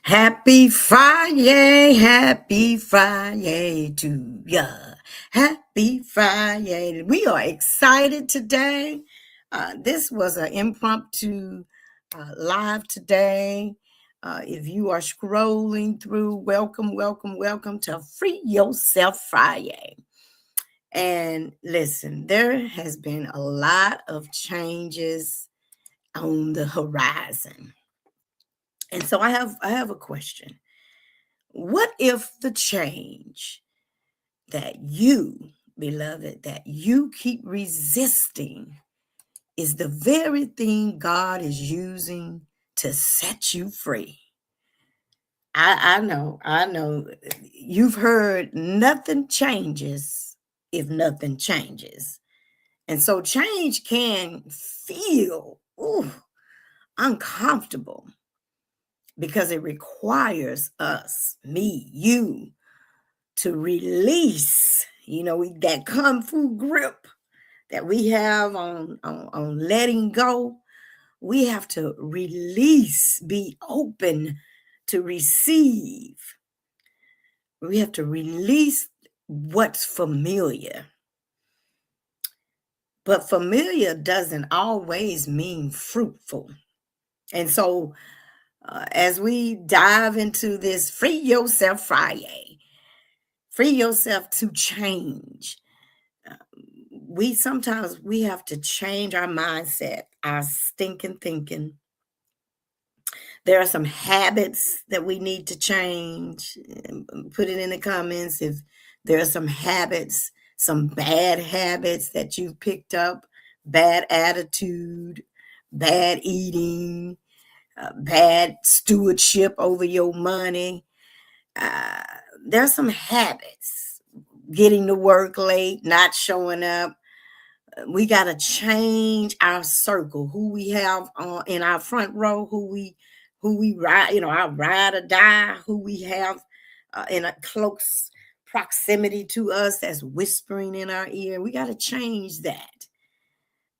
Happy Friday to ya. Happy Friday. We are excited today. This was an impromptu live today. If you are scrolling through, welcome to Free Yourself Friday. And listen, there has been a lot of changes on the horizon. And so I have a question. What if the change that you, beloved, that you keep resisting is the very thing God is using to set you free? I know. You've heard nothing changes if nothing changes. And so change can feel uncomfortable because it requires us, me, you, to release, that kung fu grip that we have on letting go. We have to release, be open to receive. We have to release what's familiar. But familiar doesn't always mean fruitful. And so, as we dive into this Free Yourself Friday, free yourself to change. We have to change our mindset, our stinking thinking. There are some habits that we need to change. Put it in the comments if there are some habits, some bad habits that you've picked up, bad attitude, bad eating, bad stewardship over your money. Uh, there are some habits. Getting to work late, not showing up. We got to change our circle, who we have in our front row, who we ride, our ride or die, who we have in a close proximity to us that's whispering in our ear. We got to change that.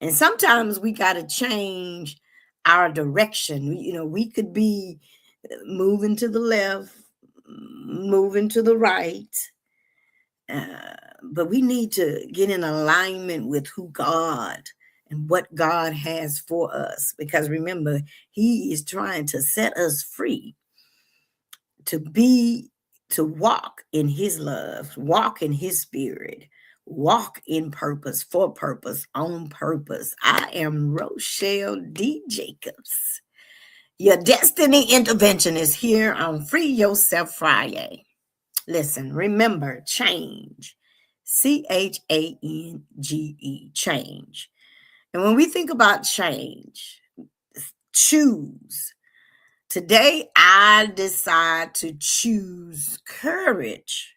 And sometimes we got to change our direction. We could be moving to the left, moving to the right, but we need to get in alignment with who God and what God has for us. Because remember, He is trying to set us free to be, to walk in His love, walk in His spirit, walk in purpose, for purpose, on purpose. I am Rochelle D. Jacobs. Your destiny intervention is here on Free Yourself Friday. Listen, remember, change. CHANGE, change. And when we think about change, choose. Today, I decide to choose courage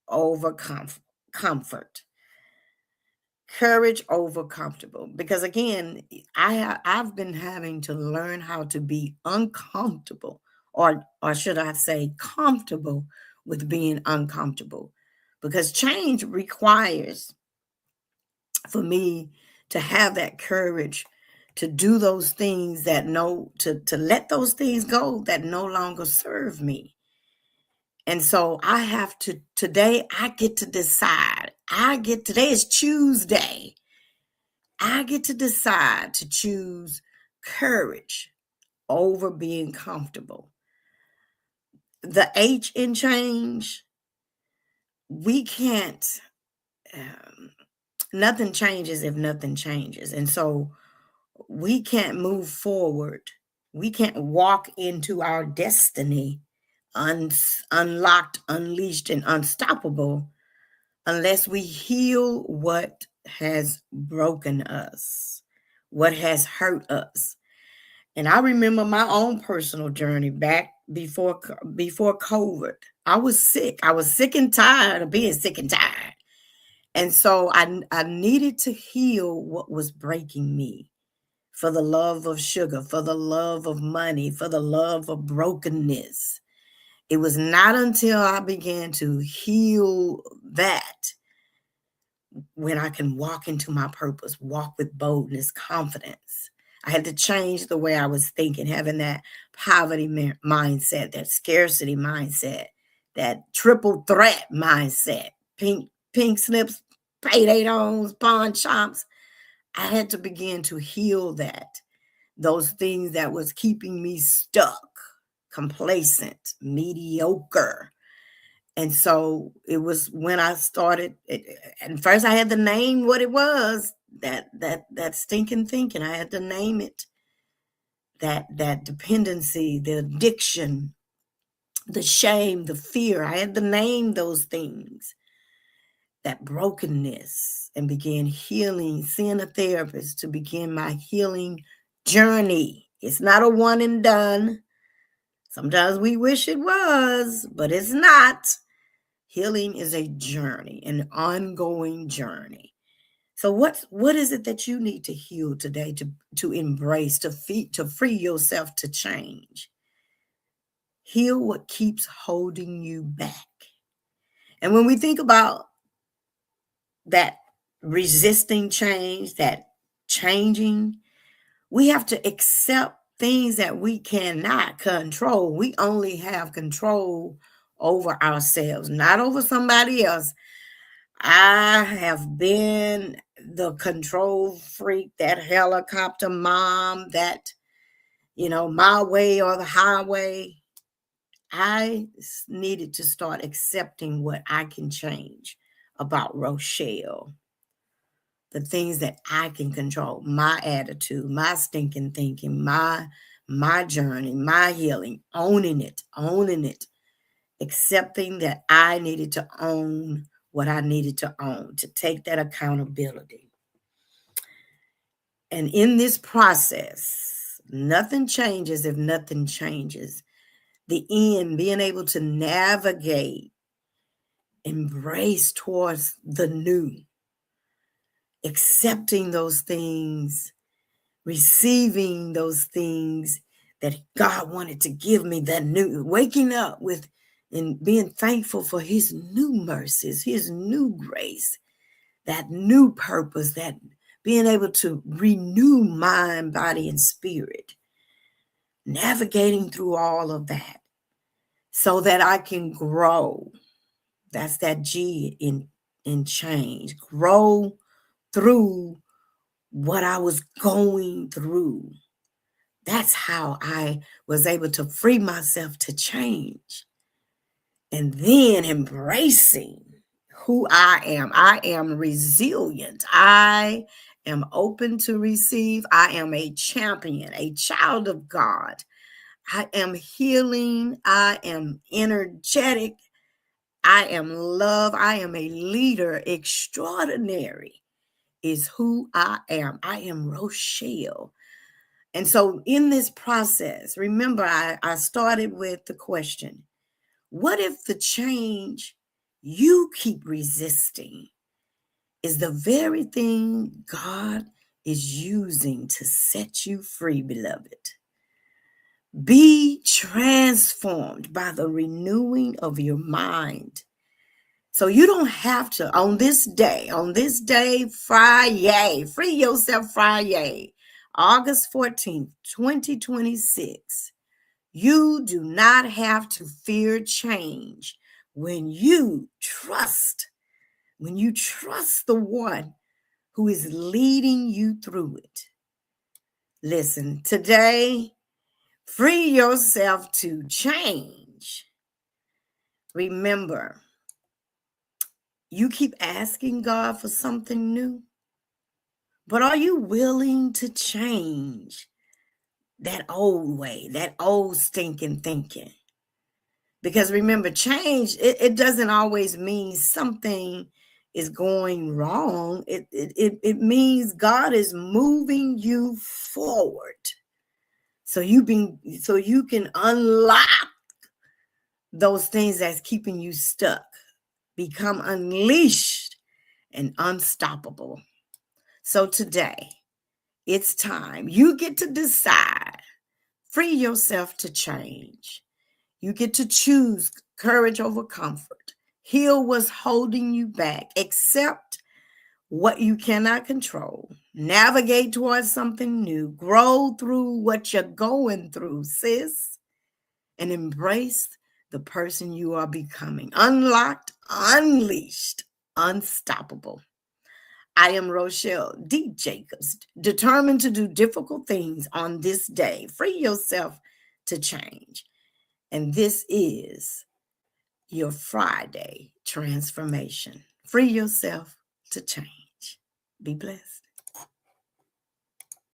over comfort. Courage over comfortable. Because again, I've been having to learn how to be uncomfortable, or should I say comfortable with being uncomfortable. Because change requires for me to have that courage to do those things to let those things go that no longer serve me. And so I have to, today I get to decide. Today is Tuesday. I get to decide to choose courage over being comfortable. The H in change, we can't, nothing changes if nothing changes. And so we can't move forward. We can't walk into our destiny unlocked, unleashed, and unstoppable unless we heal what has broken us, what has hurt us. And I remember my own personal journey back before COVID. I was sick. I was sick and tired of being sick and tired. And so I needed to heal what was breaking me, for the love of sugar, for the love of money, for the love of brokenness. It was not until I began to heal that when I can walk into my purpose, walk with boldness, confidence. I had to change the way I was thinking, having that poverty mindset, that scarcity mindset, that triple threat mindset, pink slips, payday loans, pawn shops. I had to begin to heal those things that was keeping me stuck, complacent, mediocre. And so it was when I started. And first, I had to name what it was, that stinking thinking. I had to name it. That dependency, the addiction, the shame, the fear. I had to name those things. That brokenness, and began healing, seeing a therapist to begin my healing journey. It's not a one and done. Sometimes we wish it was, but it's not. Healing is a journey, an ongoing journey. So what is it that you need to heal today, to embrace, to free yourself to change? Heal what keeps holding you back. And when we think about that resisting change, that changing, we have to accept things that we cannot control. We only have control over ourselves, not over somebody else. I have been the control freak, that helicopter mom, that, my way or the highway. I needed to start accepting what I can change about Rochelle, the things that I can control, my attitude, my stinking thinking, my journey, my healing, owning it, accepting that I needed to own what I needed to own, to take that accountability. And in this process, nothing changes if nothing changes. The end, being able to navigate, embrace towards the new, accepting those things, receiving those things that God wanted to give me, that new, waking up with and being thankful for his new mercies, his new grace, that new purpose, that being able to renew mind, body, and spirit, navigating through all of that so that I can grow. That's that G in change. Grow through what I was going through. That's how I was able to free myself to change. And then embracing who I am. I am resilient. I am open to receive. I am a champion, a child of God. I am healing. I am energetic. I am love. I am a leader. Extraordinary is who I am. I am Rochelle. And so in this process, remember, I started with the question, what if the change you keep resisting is the very thing God is using to set you free, beloved? Be transformed by the renewing of your mind. So you don't have to, on this day, Friday, free yourself Friday, August 14th, 2026. You do not have to fear change when you trust the one who is leading you through it. Listen, today, free yourself to change. Remember, you keep asking God for something new, but are you willing to change that old way, that old stinking thinking? Because remember, change, it doesn't always mean something is going wrong. It means God is moving you forward. So you can unlock those things that's keeping you stuck, become unleashed and unstoppable. So today, it's time. You get to decide. Free yourself to change. You get to choose courage over comfort. Heal what's holding you back. Accept what you cannot control. Navigate towards something new. Grow through what you're going through, sis. And embrace the person you are becoming. Unlocked, unleashed, unstoppable. I am Rochelle D. Jacobs, determined to do difficult things on this day. Free yourself to change. And this is your Friday transformation. Free yourself to change. Be blessed.